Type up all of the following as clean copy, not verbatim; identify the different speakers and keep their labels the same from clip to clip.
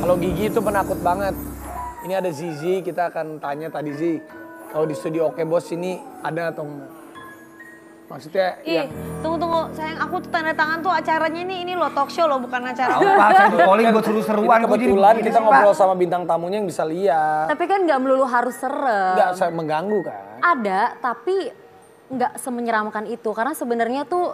Speaker 1: Kalau Gigi itu penakut banget. Ini ada Zizi, kita akan tanya tadi Zi. Kalau di studio Oke Bos ini ada atau enggak? Maksudnya yang...
Speaker 2: Tunggu, sayang aku tuh tanda tangan tuh acaranya ini loh talk show loh, bukan acara.
Speaker 3: Pak, saya calling buat seru-seruan.
Speaker 1: Kebetulan kita ngobrol sama bintang tamunya yang bisa lihat.
Speaker 4: Tapi kan nggak melulu harus serem.
Speaker 1: Nggak mengganggu kan?
Speaker 4: Ada, tapi nggak semenyeramkan itu. Karena sebenarnya tuh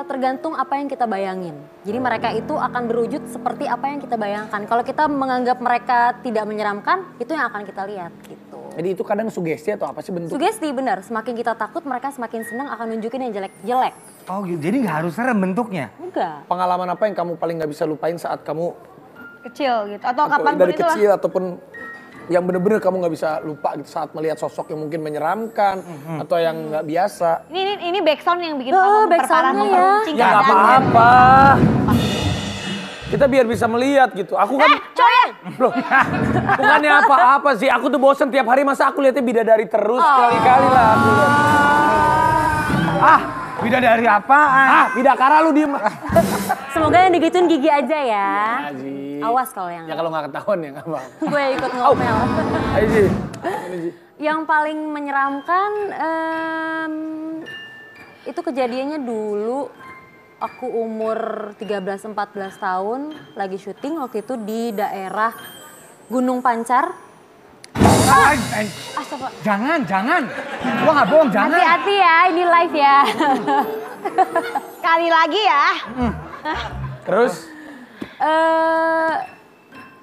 Speaker 4: tergantung apa yang kita bayangin. Jadi mereka itu akan berwujud seperti apa yang kita bayangkan. Kalau kita menganggap mereka tidak menyeramkan, itu yang akan kita lihat gitu.
Speaker 1: Jadi itu kadang sugesti atau apa sih bentuk?
Speaker 4: Sugesti benar, semakin kita takut mereka semakin senang akan nunjukin yang jelek-jelek.
Speaker 3: Oh gitu, jadi nggak harus serem bentuknya?
Speaker 4: Enggak.
Speaker 1: Pengalaman apa yang kamu paling nggak bisa lupain saat kamu
Speaker 2: Kecil gitu, atau kapan pun
Speaker 1: dari
Speaker 2: itulah.
Speaker 1: kecil ataupun yang bener-bener kamu nggak bisa lupa gitu saat melihat sosok yang mungkin menyeramkan atau yang nggak biasa.
Speaker 2: Ini backsound yang bikin kamu memperparah,
Speaker 4: backsoundnya
Speaker 2: memperuncing
Speaker 1: Ya nggak apa-apa. Kita biar bisa melihat gitu. Aku kan loh, bukannya apa-apa sih. Aku tuh bosen tiap hari masa aku lihatnya bidadari terus kali-kali lah aku lihat.
Speaker 3: Bidadari apaan?
Speaker 1: Bidakara lu diem.
Speaker 4: Semoga yang digituin Gigi aja ya.
Speaker 1: Aji.
Speaker 4: Awas kalau yang...
Speaker 1: Ya kalau nggak ketahuan ya nggak apa-apa.
Speaker 4: Gue ikut ngomel.
Speaker 1: Ayo Ji.
Speaker 4: Yang paling menyeramkan itu kejadiannya dulu aku umur 13-14 tahun lagi syuting waktu itu di daerah Gunung Pancar. Astaga.
Speaker 3: Jangan. Gua nggak bohong, jangan.
Speaker 4: Hati-hati ya, ini live ya.
Speaker 2: Sekali lagi ya.
Speaker 1: Terus?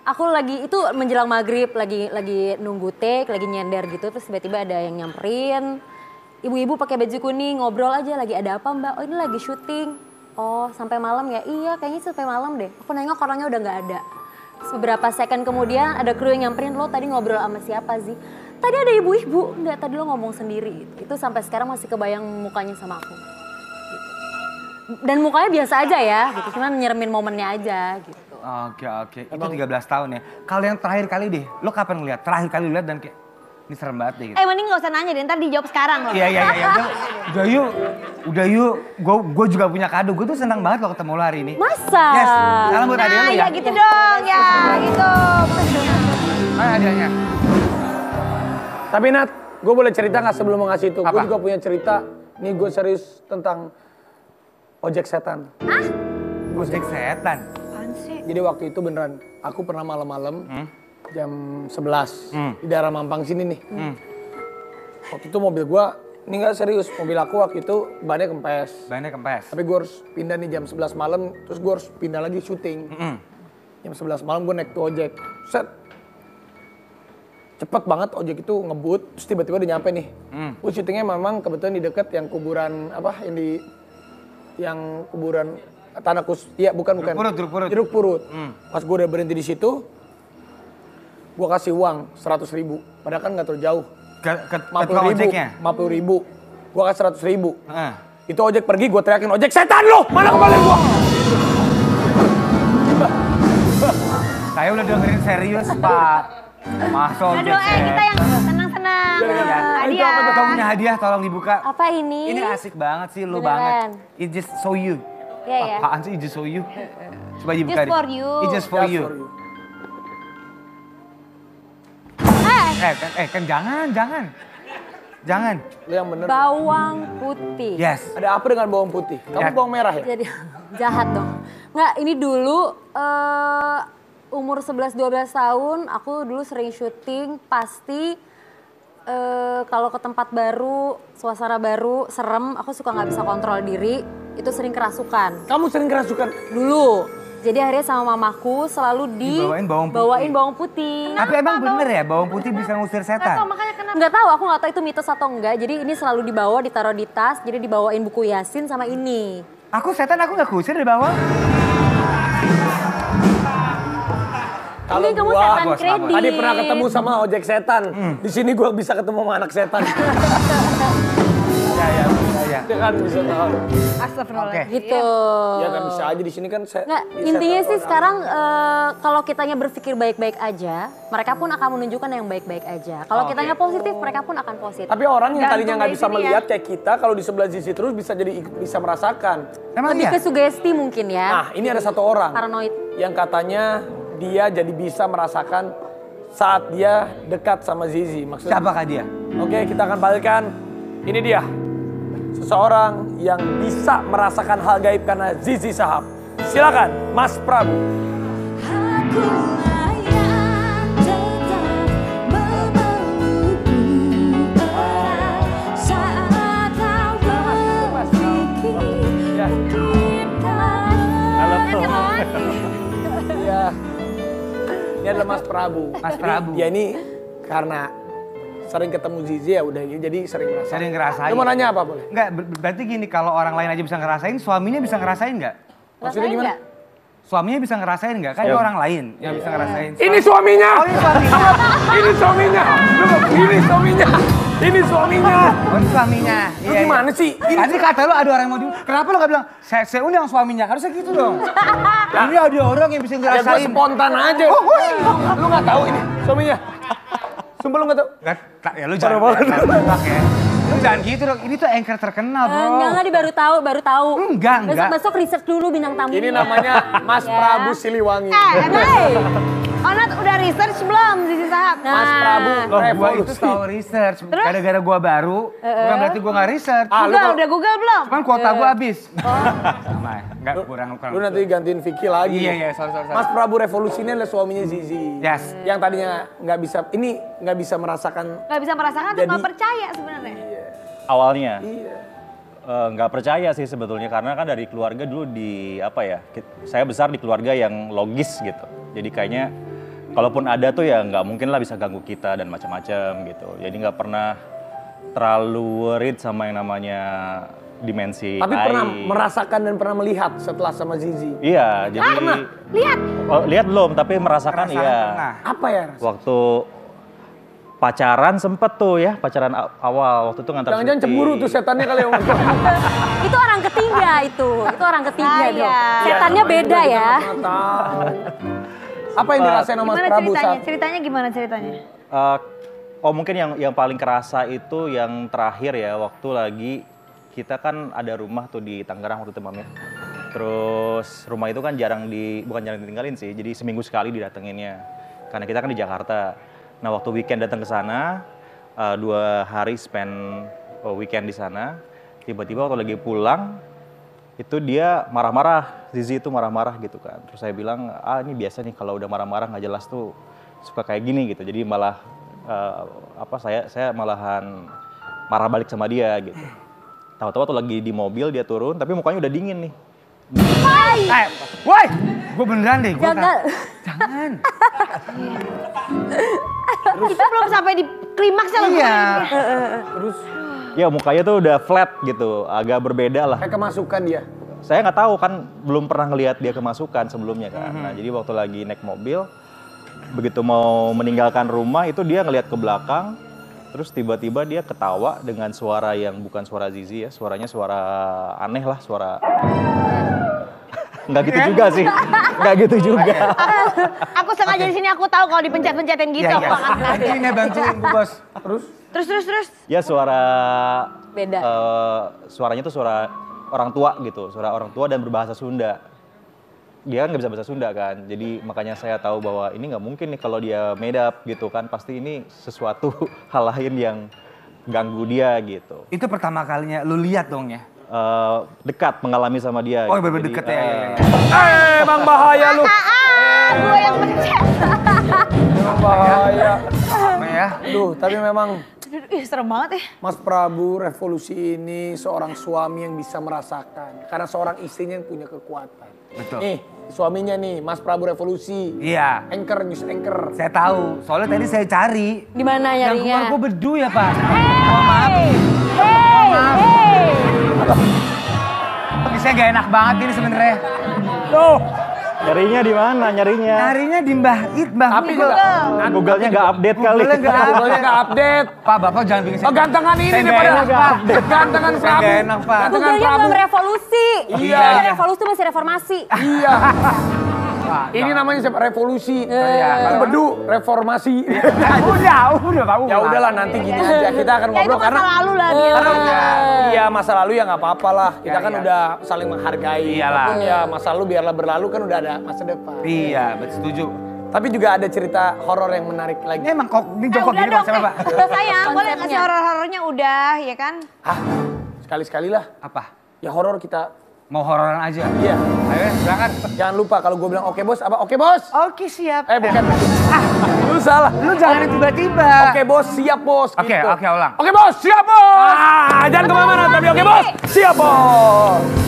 Speaker 4: Aku lagi itu menjelang maghrib, lagi nunggu take, lagi nyender gitu, terus tiba-tiba ada yang nyamperin. Ibu-ibu pakai baju kuning ngobrol aja, lagi ada apa Mbak? Oh ini lagi syuting. Oh sampai malam ya? Iya kayaknya sampai malam deh. Aku nengok orangnya udah nggak ada. Terus beberapa second kemudian ada kru yang nyamperin, lo tadi ngobrol sama siapa sih? Tadi ada ibu-ibu, enggak tadi lo ngomong sendiri. Itu sampai sekarang masih kebayang mukanya sama aku. Gitu. Dan mukanya biasa aja ya, gitu. Cuman nyeremin momennya aja gitu.
Speaker 3: Oke. Itu 13 tahun ya. Kalau yang terakhir kali deh, lo kapan ngeliat? Terakhir kali lihat dan kayak, ini serem banget deh gitu.
Speaker 2: Mending gak usah nanya deh, ntar dijawab sekarang loh.
Speaker 3: Iya. Udah yuk. Gue juga punya kado. Gue tuh senang banget lo ketemu lo hari ini.
Speaker 4: Masa?
Speaker 3: Yes, salam buat hadiah lo ya.
Speaker 2: Ya gitu dong, ya gitu.
Speaker 3: Mana hadiahnya?
Speaker 1: Tapi Nat, gue boleh cerita nggak sebelum mau ngasih itu? Gue
Speaker 3: Apa?
Speaker 1: juga punya cerita. Nih gue serius tentang ojek setan.
Speaker 3: Ojek setan?
Speaker 2: Apaan sih?
Speaker 1: Jadi waktu itu beneran, aku pernah malam-malam jam 11 di daerah Mampang sini nih. Waktu itu mobil gue, ini nggak serius, mobil aku waktu itu bannya kempes.
Speaker 3: Bannya kempes.
Speaker 1: Tapi gue harus pindah nih jam 11 malam, terus gue harus pindah lagi syuting. Jam 11 malam gue naik tuh ojek, set. Cepet banget ojek itu ngebut, terus tiba-tiba udah nyampe nih. Gue syutingnya memang kebetulan di deket yang kuburan, yang kuburan tanah iya bukan. Jeruk purut. Pas gue udah berhenti di situ, gue kasih uang 100.000. Padahal kan nggak terlalu jauh.
Speaker 3: Ke ojeknya?
Speaker 1: 50.000. Gue kasih 100.000. Itu ojek pergi, gue teriakin, ojek setan lu, mana kembali gue?
Speaker 3: Saya udah dengerin serius Pak. Masa ojek setan?
Speaker 2: Kita yang senang-senang. Hadiah.
Speaker 3: Kamu punya hadiah, tolong dibuka.
Speaker 4: Apa ini?
Speaker 3: Ini asik banget sih, lu
Speaker 4: Beneran.
Speaker 3: banget. It just so you.
Speaker 4: Iya.
Speaker 3: Apaan sih it just so you? Coba dibuka.
Speaker 2: Just for you.
Speaker 3: It just for you. Kan jangan.
Speaker 1: Lu yang bener.
Speaker 4: Bawang putih.
Speaker 3: Yes.
Speaker 1: Ada apa dengan bawang putih? Kamu bawang merah ya?
Speaker 4: Jadi jahat dong. Nggak, ini dulu umur 11-12 tahun aku dulu sering syuting, pasti kalau ke tempat baru, suasana baru, serem, aku suka nggak bisa kontrol diri, itu sering kerasukan.
Speaker 1: Kamu sering kerasukan?
Speaker 4: Dulu. Jadi akhirnya sama mamaku selalu
Speaker 3: Dibawain
Speaker 4: bawang putih.
Speaker 3: Tapi emang bener ya bawang putih bisa ngusir setan?
Speaker 4: Nggak tahu, aku nggak tahu itu mitos atau enggak. Jadi ini selalu dibawa, ditaruh di tas, jadi dibawain buku Yasin sama ini.
Speaker 3: Aku setan, aku nggak kusir di bawah.
Speaker 1: Kalau
Speaker 4: kamu
Speaker 1: gua
Speaker 4: setan kredit.
Speaker 1: tadi pernah ketemu sama ojek setan. Di sini gua bisa ketemu sama anak setan.
Speaker 3: Ya.
Speaker 1: Dia kan bisa tahu.
Speaker 2: Astagfirullah.
Speaker 3: Oke.
Speaker 4: Gitu.
Speaker 1: Ya kan bisa aja di sini kan
Speaker 4: Nggak, intinya sih sekarang kalau kitanya berpikir baik-baik aja, mereka pun akan menunjukkan yang baik-baik aja. Kalau kitanya positif, mereka pun akan positif.
Speaker 1: Tapi orang yang tadinya nggak bisa
Speaker 2: dari sini
Speaker 1: melihat kayak kita, kalau di sebelah sisi terus bisa jadi bisa merasakan.
Speaker 3: Emang
Speaker 4: Lebih
Speaker 3: iya?
Speaker 4: ke sugesti mungkin ya.
Speaker 1: Nah, ini ada satu orang
Speaker 4: Paranoid.
Speaker 1: yang katanya dia jadi bisa merasakan saat dia dekat sama Zizi. Maksudnya,
Speaker 3: Siapakah dia?
Speaker 1: oke, kita akan balikkan. Ini dia. Seseorang yang bisa merasakan hal gaib karena Zizi Shahab. Silakan, Mas Prabu.
Speaker 5: Akulah yang tetap memelukmu erat saat kau berpikir
Speaker 1: Ya.
Speaker 5: kita.
Speaker 1: Iya. Ini adalah Mas Prabu.
Speaker 3: Mas Prabu.
Speaker 1: Dia ini karena sering ketemu Zizi ya udah jadi sering ngerasain.
Speaker 3: Sering ngerasain.
Speaker 1: Lu mau nanya apa boleh?
Speaker 3: Enggak, berarti gini, kalau orang lain aja bisa ngerasain, suaminya bisa ngerasain nggak?
Speaker 1: Maksudnya gimana?
Speaker 4: nggak?
Speaker 3: Suaminya bisa ngerasain nggak? Kan ada orang lain yang bisa ngerasain.
Speaker 1: Ini suaminya.
Speaker 3: Oh, ini suaminya.
Speaker 1: Ini suaminya. Lu, ini suaminya. Ini suaminya.
Speaker 3: Oh, ini suaminya.
Speaker 1: Lu gimana sih? Ini
Speaker 3: Tadi kata lu ada orang yang mau di... Kenapa lu gak bilang, saya undang suaminya? Harusnya gitu dong. Ini ada orang yang bisa
Speaker 1: ya gue
Speaker 3: ngerasain.
Speaker 1: spontan aja. Lu gak tahu ini suaminya. Sumpah lu gak tahu.
Speaker 3: Ya lu jangan tebak ya. Lu jangan gitu dong. Ini tuh anchor terkenal, bro.
Speaker 4: Enggak, dia baru tahu.
Speaker 3: Enggak.
Speaker 4: Besok research dulu bintang tamu.
Speaker 1: Ini namanya Mas
Speaker 4: Ya.
Speaker 1: Prabu Siliwangi.
Speaker 2: Hey, Onat udah research belum Zizi Shahab?
Speaker 1: Mas Prabu
Speaker 3: Loh, gua itu
Speaker 1: revolusi.
Speaker 3: tahu research. Gara-gara gua baru, bukan berarti gua gak research.
Speaker 1: Ah, lu
Speaker 2: Google,
Speaker 1: kalau-
Speaker 2: udah Google belum?
Speaker 3: Cuman kuota gua habis. Sama ya? Enggak, kurang.
Speaker 1: Lu nanti gantiin Vicky lagi.
Speaker 3: Iya, sorry.
Speaker 1: Mas Prabu Revolusi ini adalah suaminya Zizi.
Speaker 3: Yes.
Speaker 1: Yang tadinya nggak bisa, ini nggak bisa merasakan.
Speaker 2: Gak bisa merasakan atau
Speaker 1: Jadi-
Speaker 2: gak percaya sebenarnya?
Speaker 6: Awalnya
Speaker 1: Iya.
Speaker 6: nggak percaya sih sebetulnya karena kan dari keluarga dulu di apa ya, saya besar di keluarga yang logis gitu. Jadi kayaknya kalaupun ada tuh ya nggak mungkin lah bisa ganggu kita dan macam-macam gitu. Jadi nggak pernah terlalu worried sama yang namanya dimensi
Speaker 1: Tapi pernah
Speaker 6: lain.
Speaker 1: merasakan dan pernah melihat setelah sama Zizi.
Speaker 6: Iya, jadi
Speaker 2: Lihat.
Speaker 6: lihat belum tapi merasakan iya.
Speaker 3: Pernah.
Speaker 1: Apa ya?
Speaker 6: Waktu pacaran sempet tuh ya, pacaran awal waktu itu ngantar
Speaker 1: Jangan-jangan
Speaker 6: syuting.
Speaker 1: cemburu tuh setannya kali yang ngomong.
Speaker 4: Itu orang ketiga itu. Itu orang ketiga
Speaker 2: Ah,
Speaker 4: dong.
Speaker 2: iya.
Speaker 4: Setannya beda ya.
Speaker 1: Nggak tahu. Apa yang dirasain sama Mas
Speaker 2: Gimana
Speaker 1: Prabu
Speaker 2: ceritanya?
Speaker 1: saat
Speaker 2: Ceritanya gimana ceritanya?
Speaker 6: Oh mungkin yang paling kerasa itu yang terakhir ya waktu lagi kita kan ada rumah tuh di Tangerang waktu itu Mam ya. Terus rumah itu kan bukan jarang ditinggalin sih, jadi seminggu sekali didatenginnya. Karena kita kan di Jakarta. Nah waktu weekend datang ke sana, 2 hari spend weekend di sana. Tiba-tiba waktu lagi pulang, itu dia marah-marah, Zizi itu marah-marah gitu kan. Terus saya bilang, ini biasa nih kalau udah marah-marah nggak jelas tuh suka kayak gini gitu. Jadi malah saya malahan marah balik sama dia gitu. Tahu-tahu waktu lagi di mobil dia turun, tapi mukanya udah dingin nih.
Speaker 3: Woi, gue beneran deh.
Speaker 4: Jangan.
Speaker 3: Jangan.
Speaker 2: Kita belum sampai di klimaksnya loh.
Speaker 3: Iya.
Speaker 1: terus
Speaker 6: Ya mukanya tuh udah flat gitu, agak berbeda lah.
Speaker 1: kayak kemasukan dia?
Speaker 6: Saya nggak tahu kan, belum pernah ngelihat dia kemasukan sebelumnya kan. Nah jadi waktu lagi naik mobil, begitu mau meninggalkan rumah itu dia ngelihat ke belakang, terus tiba-tiba dia ketawa dengan suara yang bukan suara Zizi ya, suaranya suara aneh lah, suara nggak gitu juga sih, nggak gitu juga.
Speaker 2: Aku sengaja di sini aku tahu kalau dipencet-pencetin gitu.
Speaker 3: Iya, iya.
Speaker 2: Aku akan kasih.
Speaker 3: Ini bantuin Bu Bos.
Speaker 1: Terus
Speaker 6: Ya suara
Speaker 4: Beda.
Speaker 6: suaranya tuh suara orang tua gitu, suara orang tua dan berbahasa Sunda. Dia kan nggak bisa bahasa Sunda kan, jadi makanya saya tahu bahwa ini nggak mungkin nih kalau dia made up gitu kan, pasti ini sesuatu hal lain yang ganggu dia gitu.
Speaker 3: Itu pertama kalinya lu lihat dong ya?
Speaker 6: Dekat mengalami sama dia.
Speaker 3: Oh,
Speaker 6: gitu.
Speaker 3: bener-bener
Speaker 6: Jadi,
Speaker 3: deket ya.
Speaker 1: Emang bahaya lu.
Speaker 2: Gue yang pencet.
Speaker 1: Emang bahaya.
Speaker 3: Apa ya?
Speaker 1: Duh, tapi memang
Speaker 2: Ih, serem banget ya.
Speaker 1: Mas Prabu Revolusi ini seorang suami yang bisa merasakan. Karena seorang istrinya yang punya kekuatan.
Speaker 3: Betul.
Speaker 1: Nih, suaminya nih, Mas Prabu Revolusi.
Speaker 3: Iya.
Speaker 1: Anchor, news anchor.
Speaker 3: Saya tahu, soalnya tadi saya cari.
Speaker 4: Di mana
Speaker 3: Yang
Speaker 4: nyarinya?
Speaker 3: keluar gue bedu ya Pak. Mohon maaf. Ini saya gak enak banget ini sebenarnya.
Speaker 1: Tuh,
Speaker 6: nyarinya di mana? Nyarinya?
Speaker 3: Nyarinya di Mbah It, Mbah.
Speaker 1: tapi
Speaker 3: It.
Speaker 1: juga
Speaker 6: Google-nya nggak update kali.
Speaker 3: Google-nya nggak
Speaker 1: Google-nya nggak update.
Speaker 3: Pak, Bapak jangan bikin
Speaker 1: Oh, gantengan ini
Speaker 3: Saya
Speaker 1: nih
Speaker 3: nggak
Speaker 1: pada.
Speaker 3: enak, Pak.
Speaker 1: Gantengan
Speaker 3: Saya
Speaker 1: Prabu.
Speaker 3: nggak enak, Pak.
Speaker 1: Gantengan
Speaker 4: Google-nya
Speaker 1: Prabu.
Speaker 4: belum revolusi.
Speaker 1: Iya.
Speaker 4: Belum revolusi masih reformasi.
Speaker 1: Iya.
Speaker 3: Pak,
Speaker 1: Ini namanya siapa? Revolusi.
Speaker 3: Iya.
Speaker 1: Itu bedu, reformasi.
Speaker 3: udah Pak.
Speaker 1: Ya udahlah nanti gini aja kita akan
Speaker 2: Ya itu
Speaker 1: ngobrol
Speaker 2: masa
Speaker 1: karena
Speaker 2: lalu lah dia.
Speaker 1: Iya masa lalu ya nggak apa-apa lah. Kita
Speaker 3: Ya,
Speaker 1: kan
Speaker 3: iya.
Speaker 1: udah saling menghargai.
Speaker 3: Iyalah.
Speaker 1: Walaupun ya masa lalu biarlah berlalu kan udah ada masa depan.
Speaker 3: Iya, betul setuju.
Speaker 1: Tapi juga ada cerita horor yang menarik lagi.
Speaker 3: Ini emang kok ini jongkok
Speaker 2: udah
Speaker 3: gini
Speaker 2: dong,
Speaker 3: konsepnya, Pak.
Speaker 2: udah sayang, boleh
Speaker 4: Konsepnya.
Speaker 2: ngasih horor-horornya udah, ya kan?
Speaker 1: Ah, sekali-sekali lah.
Speaker 3: Apa?
Speaker 1: Ya horor kita.
Speaker 3: Mau hororan aja?
Speaker 1: Iya.
Speaker 3: Ayo, silakan.
Speaker 1: Jangan lupa kalau gue bilang oke bos, apa oke bos?
Speaker 3: Oke, siap.
Speaker 1: Bukan. Lu salah.
Speaker 3: Lu jangan tiba-tiba.
Speaker 1: Oke bos, siap bos.
Speaker 3: Oke,
Speaker 1: gitu.
Speaker 3: oke, ulang.
Speaker 1: Oke bos, siap bos. Jangan kemana-mana, tapi oke bos, siap bos.